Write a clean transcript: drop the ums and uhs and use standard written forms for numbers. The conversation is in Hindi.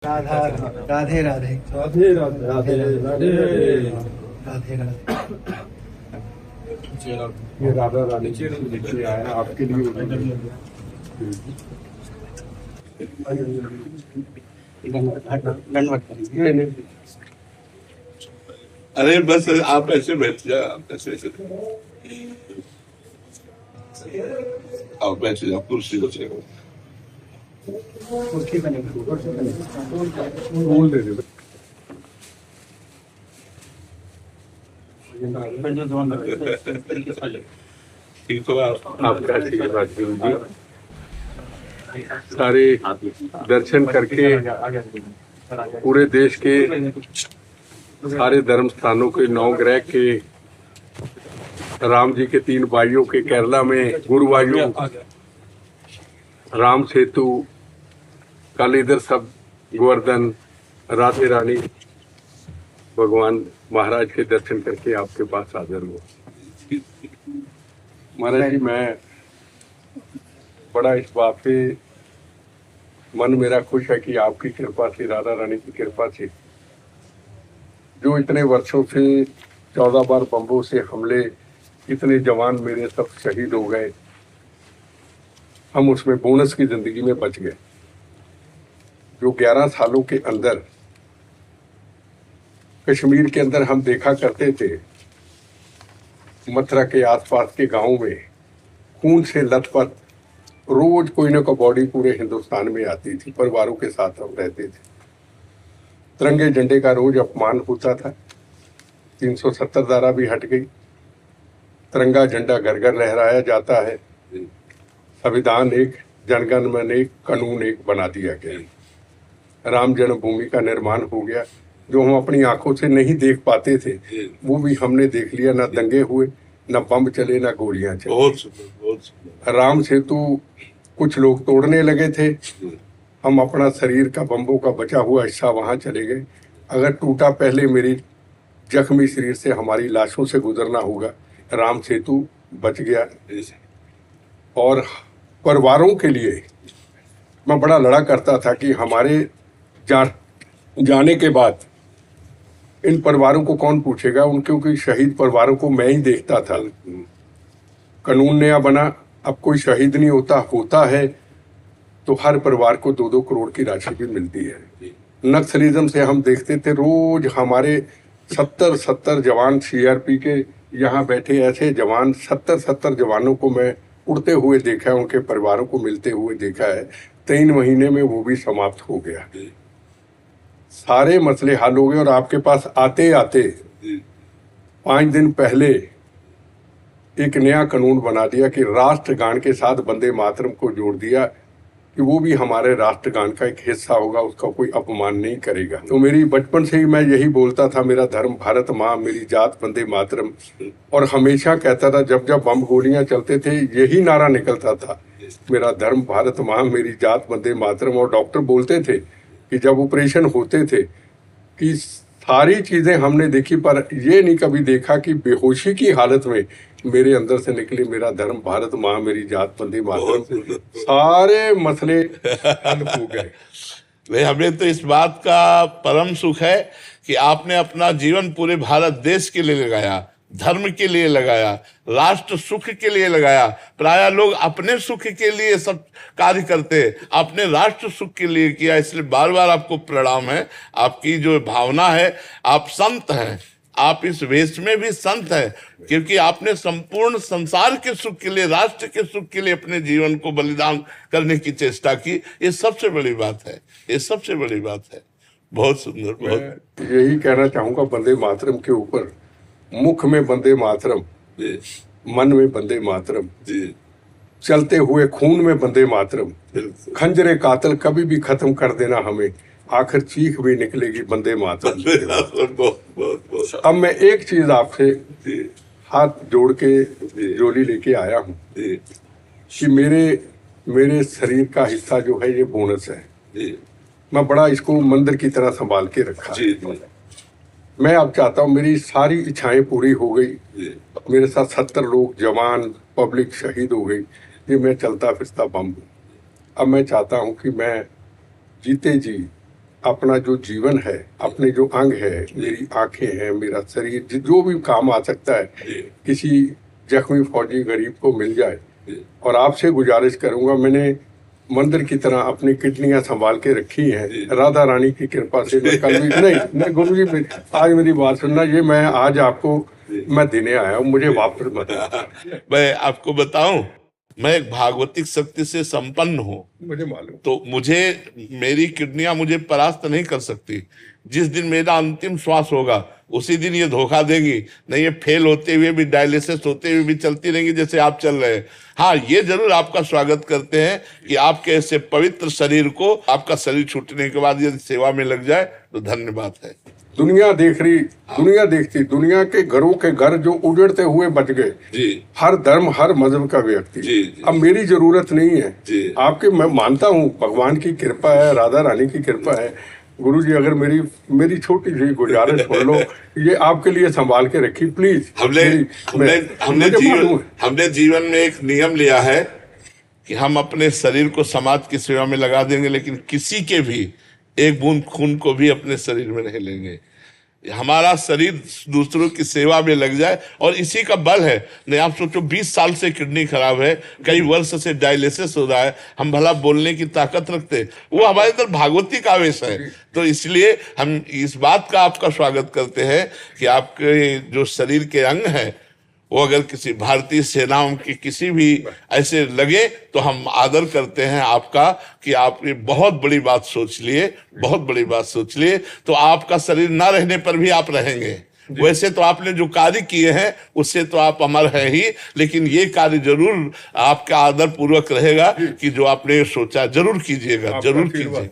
राधा राधे राधे राधे राधे राधे राधे राधे राधे। ये राधा रानी लेके आया है आपके लिए। दंडवत करेंगे। नहीं नहीं, अरे बस आप ऐसे बैठ जाओ, आप ऐसे ऐसे आप बैठ जाओ, कुर्सी बचे कुर्सी बनेगी, कुर्सी बनेगी। बोल दे दे। ठीक हो आप। आपका आशीर्वाद जी। सारे दर्शन करके पूरे देश के सारे धर्म स्थानों के 9 ग्रह के राम जी के 3 भाइयों के केरला में गुरुवायूर राम सेतु कल इधर सब गोवर्धन राधे रानी भगवान महाराज के दर्शन करके आपके पास हाजिर हुआ। महाराज जी, मैं बड़ा इस बात से मन मेरा खुश है कि आपकी कृपा से, राधा रानी की कृपा से, जो इतने वर्षों से 14 बार बम्बों से हमले, इतने जवान मेरे सब शहीद हो गए, हम उसमें बोनस की जिंदगी में बच गए। जो 11 सालों के अंदर कश्मीर के अंदर हम देखा करते थे, मथुरा के आसपास के गांवों में खून से लथपथ रोज कोई ना कोई बॉडी पूरे हिंदुस्तान में आती थी, परिवारों के साथ हम रहते थे। तिरंगे झंडे का रोज अपमान होता था, 370 धारा भी हट गई, तिरंगा झंडा घर घर लहराया जाता है, संविधान एक, जनगण मन एक, कानून एक बना दिया गया, राम जन्मभूमि का निर्माण हो गया। जो हम अपनी आंखों से नहीं देख पाते थे वो भी हमने देख लिया, ना दंगे हुए, ना बम चले, ना गोलियां चली। बहुत सुंदर, बहुत सुंदर। राम सेतु कुछ लोग तोड़ने लगे थे, हम अपना शरीर का बम्बों का बचा हुआ हिस्सा वहां चले गए। अगर टूटा, पहले मेरी जख्मी शरीर से हमारी लाशों से गुजरना होगा, राम सेतु बच गया। और परिवारों के लिए मैं बड़ा लड़ा करता था कि हमारे जाने के बाद इन परिवारों को कौन पूछेगा, उनके शहीद परिवारों को मैं ही देखता था। कानून नया बना, अब कोई शहीद नहीं होता है तो हर परिवार को 2-2 करोड़ की राशि भी मिलती है। नक्सलिज्म से हम देखते थे, रोज हमारे 70 जवान सीआरपी के यहाँ बैठे, ऐसे जवान 70 जवानों को मैं उड़ते हुए देखा है, उनके परिवारों को मिलते हुए देखा है। 3 महीने में वो भी समाप्त हो गया, सारे मसले हल हो गए। और आपके पास आते आते 5 दिन पहले एक नया कानून बना दिया कि राष्ट्रगान के साथ वंदे मातरम को जोड़ दिया कि वो भी हमारे राष्ट्रगान का एक हिस्सा होगा, उसका कोई अपमान नहीं करेगा। तो मेरी बचपन से ही मैं यही बोलता था, मेरा धर्म भारत माँ, मेरी जात वंदे मातरम। और हमेशा कहता था, जब जब बम गोलियां चलते थे यही नारा निकलता था, मेरा धर्म भारत माँ, मेरी जात वंदे मातरम। और डॉक्टर बोलते थे कि जब ऑपरेशन होते थे कि सारी चीजें हमने देखी, पर ये नहीं कभी देखा कि बेहोशी की हालत में मेरे अंदर से निकली, मेरा धर्म भारत माँ, मेरी जात वंदे मातरम। सारे मसले हल हो गए। नहीं, हमें तो इस बात का परम सुख है कि आपने अपना जीवन पूरे भारत देश के लिए लगाया, धर्म के लिए लगाया, राष्ट्र सुख के लिए लगाया। प्राय लोग अपने सुख के लिए सब कार्य करते, आपने राष्ट्र सुख के लिए किया, इसलिए बार बार आपको प्रणाम है। आपकी जो भावना है, आप संत हैं, आप इस वेश में भी संत हैं, क्योंकि आपने संपूर्ण संसार के सुख के लिए, राष्ट्र के सुख के लिए अपने जीवन को बलिदान करने की चेष्टा की। ये सबसे बड़ी बात है, ये सबसे बड़ी बात है। बहुत सुंदर। बहुत यही कहना चाहूंगा, वंदे मातरम के ऊपर, मुख में वंदे मातरम, मन में वंदे मातरम, चलते हुए खून में वंदे मातरम। खंजरे कातल कभी भी खत्म कर देना हमें, आखिर चीख भी निकलेगी वंदे मातरम। अब मैं एक चीज आपसे हाथ जोड़ के जोली लेके आया हूँ कि मेरे शरीर का हिस्सा जो है ये बोनस है। मैं बड़ा इसको मंदिर की तरह संभाल के रखा है। मैं अब चाहता हूँ, मेरी सारी इच्छाएं पूरी हो गई, मेरे साथ 70 लोग, जवान, पब्लिक शहीद हो गई, ये मैं चलता फिरता बम हूँ। अब मैं चाहता हूँ कि मैं जीते जी अपना जो जीवन है, अपने जो अंग है, मेरी आंखें हैं, मेरा शरीर, जो भी काम आ सकता है, किसी जख्मी फौजी गरीब को मिल जाए। और आपसे गुजारिश करूंगा, मैंने मंदिर की तरह अपनी किडनियां संभाल के रखी हैं, राधा रानी की कृपा से। मैं कल भी नहीं गुरु जी, आज मेरी बात सुनना, ये मैं आज आपको मैं देने आया हूँ, मुझे वापस बता। मैं आपको बताऊं, मैं एक भागवतिक शक्ति से संपन्न हूँ, मुझे मालूम। तो मुझे, मेरी किडनियां मुझे परास्त नहीं कर सकती। जिस दिन मेरा अंतिम श्वास होगा उसी दिन ये धोखा देंगी, नहीं ये फेल होते हुए भी, डायलिसिस होते हुए भी चलती रहेंगी जैसे आप चल रहे हैं। हाँ, ये जरूर आपका स्वागत करते हैं कि आपके ऐसे पवित्र शरीर को, आपका शरीर छूटने के बाद यदि सेवा में लग जाए तो धन्यवाद है। दुनिया देख रही, दुनिया देखती, दुनिया के घरों के घर जो उजड़ते हुए बच गए जी, हर धर्म हर मजहब का व्यक्ति। जी, जी, अब मेरी जरूरत नहीं है जी। आपके, मैं मानता हूँ भगवान की कृपा है, राधा रानी की कृपा है। गुरु जी, अगर मेरी छोटी सी गुजारिश सुन लो, ये आपके लिए संभाल के रखी प्लीज। हमने जीवन में एक नियम लिया है कि हम अपने शरीर को समाज की सेवा में लगा देंगे, लेकिन किसी के भी एक बूंद खून को भी अपने शरीर में नहीं लेंगे। हमारा शरीर दूसरों की सेवा में लग जाए, और इसी का बल है। नहीं, आप सोचो 20 साल से किडनी खराब है, कई वर्ष से डायलिसिस हो रहा है, हम भला बोलने की ताकत रखते, वो हमारे अंदर भागवतिक आवेश है। तो इसलिए हम इस बात का आपका स्वागत करते हैं कि आपके जो शरीर के अंग हैं वो अगर किसी भारतीय सेनाओं की किसी भी ऐसे लगे तो हम आदर करते हैं आपका कि आपने बहुत बड़ी बात सोच लिए, बहुत बड़ी बात सोच लिए। तो आपका शरीर ना रहने पर भी आप रहेंगे। वैसे तो आपने जो कार्य किए हैं उससे तो आप अमर हैं ही, लेकिन ये कार्य जरूर आपका आदर पूर्वक रहेगा कि जो आपने सोचा जरूर कीजिएगा, जरूर कीजिए।